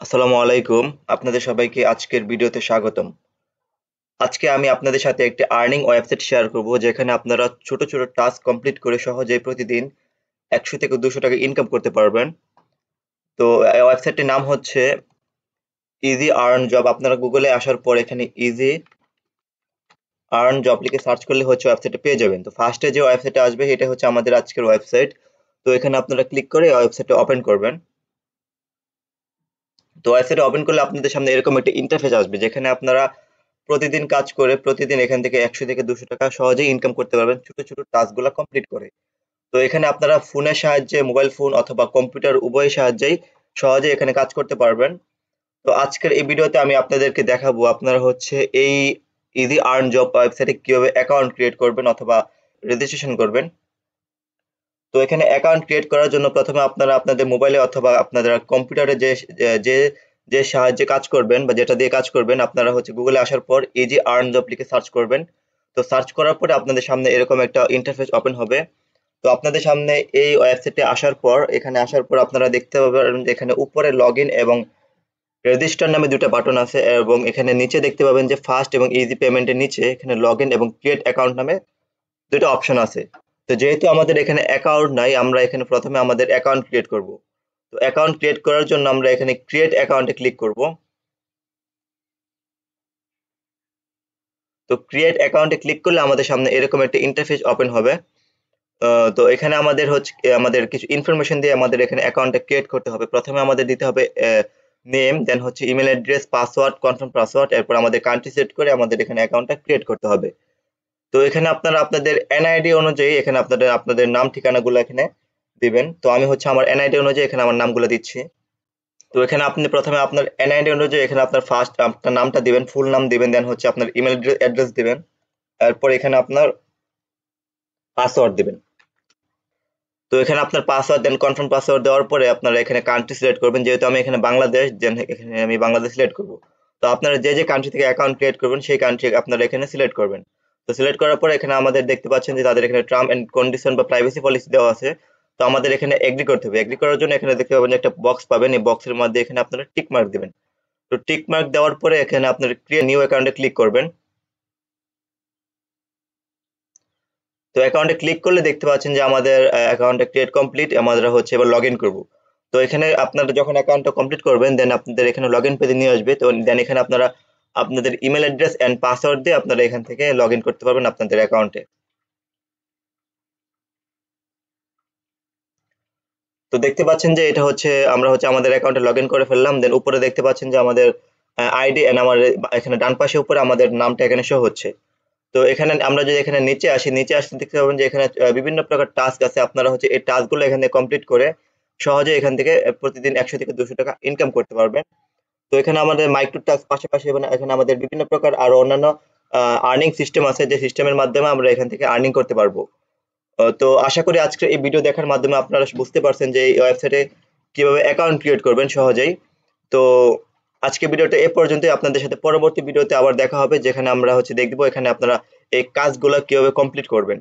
আসসালামু আলাইকুম। আপনাদের সবাইকে আজকের ভিডিওতে স্বাগতম। আজকে আমি আপনাদের সাথে একটি আর্নিং ওয়েবসাইট শেয়ার করব যেখানে আপনারা ছোট, ছোট টাস্ক কমপ্লিট করে সহজেই প্রতিদিন ১০০ থেকে ২০০ টাকা ইনকাম করতে পারবেন। তো ওয়েবসাইটটির নাম হচ্ছে ইজি আর্ন জব। আপনারা গুগলে আসার পর এখানে ইজি আর্ন জব লিখে সার্চ করলে হচ্ছে ওয়েবসাইটটা পেয়ে যাবেন। তো ফার্স্টে যে ওয়েবসাইটটা আসবে এটা হচ্ছে আমাদের আজকের ওয়েবসাইট। তো এখানে আপনারা ক্লিক করে ওয়েবসাইটটা ওপেন করবেন। তো ওয়েবসাইট ওপেন করলে আপনাদের সামনে এরকম একটা ইন্টারফেস আসবে যেখানে আপনারা প্রতিদিন কাজ করে প্রতিদিন এখান থেকে ১০০ থেকে ২০০ টাকা সহজেই ইনকাম করতে পারবেন ছোট, ছোট টাস্কগুলা কমপ্লিট করে। তো এখানে আপনারা ফোনের সাহায্যে মোবাইল ফোন অথবা কম্পিউটার উভয়ের সাহায্যেই সহজেই এখানে কাজ করতে পারবেন। তো আজকের এই ভিডিওতে আমি আপনাদেরকে দেখাবো আপনারা হচ্ছে এই ইজি আর্ন জব ওয়েবসাইটে কিভাবে অ্যাকাউন্ট ক্রিয়েট করবেন অথবা রেজিস্ট্রেশন করবেন। তো এখানে অ্যাকাউন্ট ক্রিয়েট করার জন্য প্রথমে আপনারা আপনাদের মোবাইলে অথবা আপনাদের কম্পিউটারে যে যে সাহায্যে কাজ করবেন বা যেটা দিয়ে কাজ করবেন আপনারা হচ্ছে গুগলে আসার পর ইজি আর্ন জব লিখে সার্চ করবেন। তো সার্চ করার পরে আপনাদের সামনে এরকম একটা ইন্টারফেস ওপেন হবে। তো আপনাদের সামনে এই ওয়েবসাইটে আসার পর এখানে আসার পর আপনারা দেখতে পাবেন এখানে উপরে লগইন এবং রেজিস্টার নামে দুটো বাটন আছে এবং এখানে নিচে দেখতে পাবেন যে ফার্স্ট এবং ইজি পেমেন্টের নিচে এখানে লগইন এবং ক্রিয়েট অ্যাকাউন্ট নামে দুটো অপশন আছে। তো যেহেতু আমাদের এখানে অ্যাকাউন্ট নাই আমরা এখানে প্রথমে আমাদের অ্যাকাউন্ট ক্রিয়েট করব। তো অ্যাকাউন্ট ক্রিয়েট করার জন্য আমরা এখানে ক্রিয়েট অ্যাকাউন্টে ক্লিক করব। তো ক্রিয়েট অ্যাকাউন্টে ক্লিক করলে আমাদের সামনে এরকম একটা ইন্টারফেস ওপেন হবে। তো এখানে আমাদের হচ্ছে আমাদের কিছু ইনফরমেশন দিয়ে আমাদের এখানে অ্যাকাউন্টটা ক্রিয়েট করতে হবে। প্রথমে আমাদের দিতে হবে নেম, দেন হচ্ছে email address, password, confirm password, এরপর আমাদের কান্ট্রি সিলেক্ট করে আমাদের এখানে অ্যাকাউন্টটা ক্রিয়েট করতে হবে। তো এখানে আপনারা আপনাদের এনআইডি অনুযায়ী এখানে আপনাদের আপনাদের নাম ঠিকানাগুলো এখানে দিবেন। তো আমি হচ্ছে আমার এনআইডি অনুযায়ী এখানে আমার নামগুলো দিচ্ছি। তো এখানে আপনি প্রথমে আপনার এনআইডি অনুযায়ী এখানে আপনার ফার্স্ট আপনার নামটা দিবেন, ফুল নাম দিবেন, দেন হচ্ছে আপনার ইমেল অ্যাড্রেস দিবেন। এরপর এখানে আপনার পাসওয়ার্ড দিবেন। তো এখানে আপনার পাসওয়ার্ড দেন কনফার্ম পাসওয়ার্ড দেওয়ার পরে আপনারা এখানে কান্ট্রি সিলেক্ট করবেন। যেহেতু আমি এখানে বাংলাদেশ, দেন এখানে আমি বাংলাদেশ সিলেক্ট করব। তো আপনারা যে কান্ট্রি থেকে অ্যাকাউন্ট ক্রিয়েট করবেন সেই কান্ট্রি আপনারা এখানে সিলেক্ট করবেন। তো সিলেক্ট করার পরে এখানে আমাদের দেখতে পাচ্ছেন যে তাদের এখানে টার্ম এন্ড কন্ডিশন বা প্রাইভেসি পলিসি দেওয়া আছে। তো আমাদের এখানে এগ্রি করতে হবে। এগ্রি করার জন্য এখানে দেখতে পাবেন যে একটা বক্স পাবেন। এই বক্সের মধ্যে এখানে আপনারা টিক মার্ক দিবেন। তো টিক মার্ক দেওয়ার পরে এখানে আপনার ক্রিয়েট নিউ অ্যাকাউন্টে ক্লিক করবেন। তো অ্যাকাউন্টে ক্লিক করলে দেখতে পাচ্ছেন যে আমাদের অ্যাকাউন্টটা ক্রিয়েট কমপ্লিট। আমরা হচ্ছে এবার লগইন করব। তো এখানে আপনারা যখন অ্যাকাউন্টটা কমপ্লিট করবেন দেন আপনাদের এখানে লগইন পেজে নিয়ে আসবে। তো দেন এখানে আপনারা আপনাদের ইমেল অ্যাড্রেস এন্ড পাসওয়ার্ড দিয়ে আপনারা এখান থেকে লগইন করতে পারবেন আপনাদের অ্যাকাউন্টে। তো দেখতে পাচ্ছেন যে এটা হচ্ছে আমরা হচ্ছে আমাদের অ্যাকাউন্টে লগইন করে ফেললাম। দেন উপরে দেখতে পাচ্ছেন যে আমাদের আইডি এন্ড আমার এখানে ডান পাশে উপরে আমাদের নামটা এখানে শো হচ্ছে। তো এখানে আমরা যদি এখানে নিচে আসি, নিচে আসলে দেখতে পাবেন যে এখানে বিভিন্ন প্রকার টাস্ক আছে। আপনারা হচ্ছে এই টাস্কগুলো এখানে কমপ্লিট করে সহজে এখান থেকে প্রতিদিন ১০০ থেকে ২০০ টাকা ইনকাম করতে পারবেন। তো এখানে আমাদের মাইক্রো টাস্ক পাশাপাশি এখানে আমাদের বিভিন্ন প্রকার আরো অন্যান্য আর্নিং সিস্টেম আছে যে সিস্টেমের মাধ্যমে আমরা এখান থেকে আর্নিং করতে পারবো। তো আশা করি আজকের এই ভিডিও দেখার মাধ্যমে আপনারা বুঝতে পারছেন যে এই ওয়েবসাইটে কিভাবে অ্যাকাউন্ট ক্রিয়েট করবেন সহজেই। তো আজকে ভিডিওটা এ পর্যন্তই। আপনাদের সাথে পরবর্তী ভিডিওতে আবার দেখা হবে যেখানে আমরা হচ্ছে দেখব এখানে আপনারা এই কাজগুলো কিভাবে কমপ্লিট করবেন।